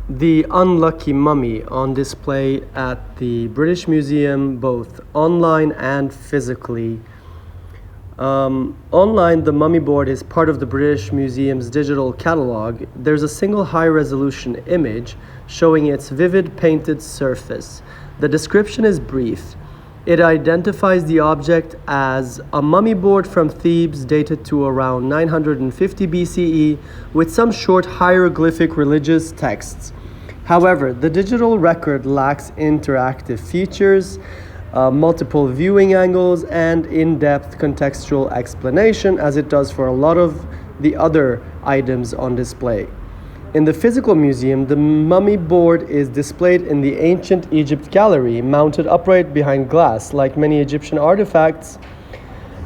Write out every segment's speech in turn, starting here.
The unlucky mummy on display at the British Museum, both online and physically. Online, the mummy board is part of the British Museum's digital catalog. There's a single high-resolution image showing its vivid painted surface. The description is brief. It identifies the object as a mummy board from Thebes dated to around 950 BCE with some short hieroglyphic religious texts. However, the digital record lacks interactive features, multiple viewing angles, and in-depth contextual explanation as it does for a lot of the other items on display. In the physical museum, the mummy board is displayed in the Ancient Egypt Gallery, mounted upright behind glass. Like many Egyptian artifacts,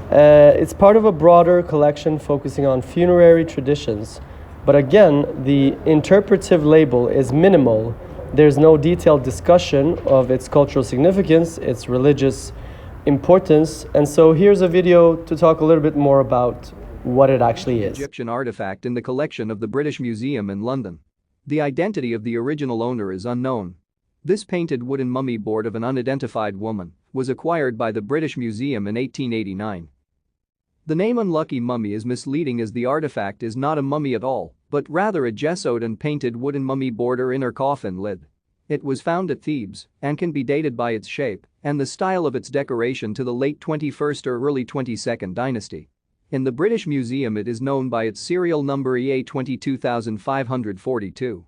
it's part of a broader collection focusing on funerary traditions. But again, the interpretive label is minimal. There's no detailed discussion of its cultural significance, its religious importance, and so here's a video to talk a little bit more about what it actually is. Egyptian artifact in the collection of the British Museum in London. The identity of the original owner is unknown. This painted wooden mummy board of an unidentified woman was acquired by the British Museum in 1889. The name Unlucky Mummy is misleading as the artifact is not a mummy at all, but rather a gessoed and painted wooden mummy board or inner coffin lid. It was found at Thebes and can be dated by its shape and the style of its decoration to the late 21st or early 22nd dynasty. In the British Museum it is known by its serial number EA 22542.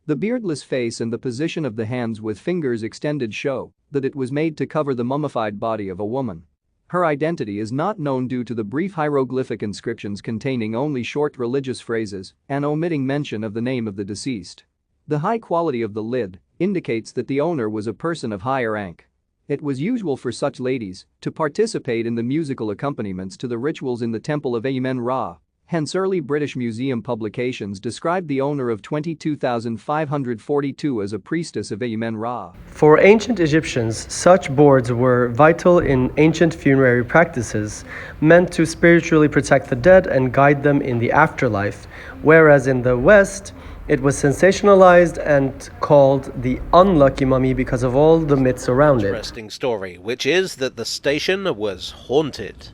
The beardless face and the position of the hands with fingers extended show that it was made to cover the mummified body of a woman. Her identity is not known due to the brief hieroglyphic inscriptions containing only short religious phrases and omitting mention of the name of the deceased. The high quality of the lid indicates that the owner was a person of higher rank. It was usual for such ladies to participate in the musical accompaniments to the rituals in the Temple of Amen-Ra, hence early British Museum publications described the owner of 22542 as a priestess of Amen-Ra. For ancient Egyptians, such boards were vital in ancient funerary practices, meant to spiritually protect the dead and guide them in the afterlife, whereas in the West, it was sensationalized and called the unlucky mummy because of all the myths around it. Interesting story, which is that the station was haunted.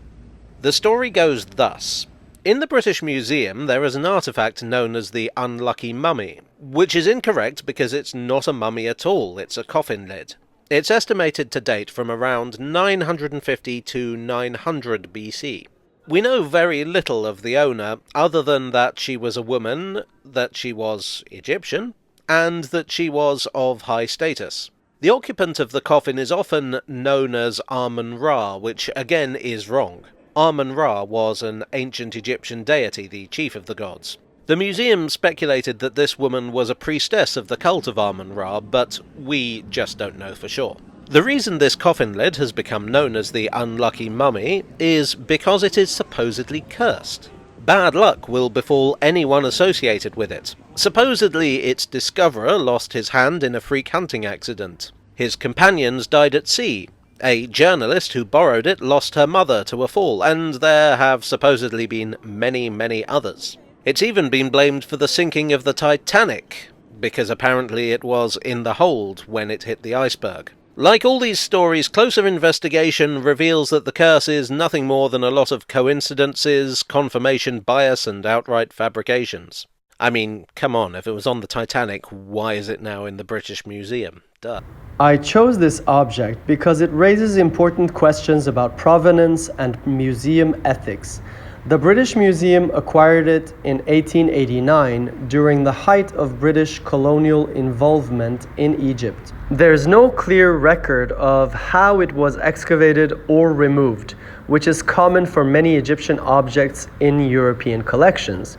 The story goes thus. In the British Museum, there is an artifact known as the Unlucky Mummy, which is incorrect because it's not a mummy at all, it's a coffin lid. It's estimated to date from around 950 to 900 BC. We know very little of the owner, other than that she was a woman, that she was Egyptian, and that she was of high status. The occupant of the coffin is often known as Amen-Ra, which again is wrong. Amen-Ra was an ancient Egyptian deity, the chief of the gods. The museum speculated that this woman was a priestess of the cult of Amen-Ra, but we just don't know for sure. The reason this coffin lid has become known as the Unlucky Mummy is because it is supposedly cursed. Bad luck will befall anyone associated with it. Supposedly its discoverer lost his hand in a freak hunting accident. His companions died at sea. A journalist who borrowed it lost her mother to a fall, and there have supposedly been many others. It's even been blamed for the sinking of the Titanic, because apparently it was in the hold when it hit the iceberg. Like all these stories, closer investigation reveals that the curse is nothing more than a lot of coincidences, confirmation bias, and outright fabrications. I mean, come on, if it was on the Titanic, why is it now in the British Museum? Duh. I chose this object because it raises important questions about provenance and museum ethics. The British Museum acquired it in 1889 during the height of British colonial involvement in Egypt. There's no clear record of how it was excavated or removed, which is common for many Egyptian objects in European collections.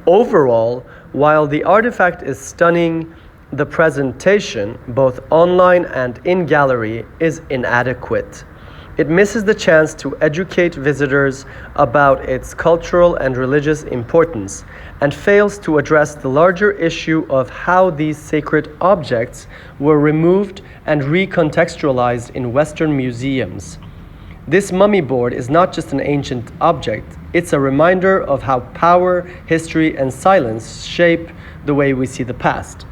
Overall, while the artifact is stunning, the presentation, both online and in gallery, is inadequate. It misses the chance to educate visitors about its cultural and religious importance and fails to address the larger issue of how these sacred objects were removed and recontextualized in Western museums. This mummy board is not just an ancient object, it's a reminder of how power, history, and silence shape the way we see the past.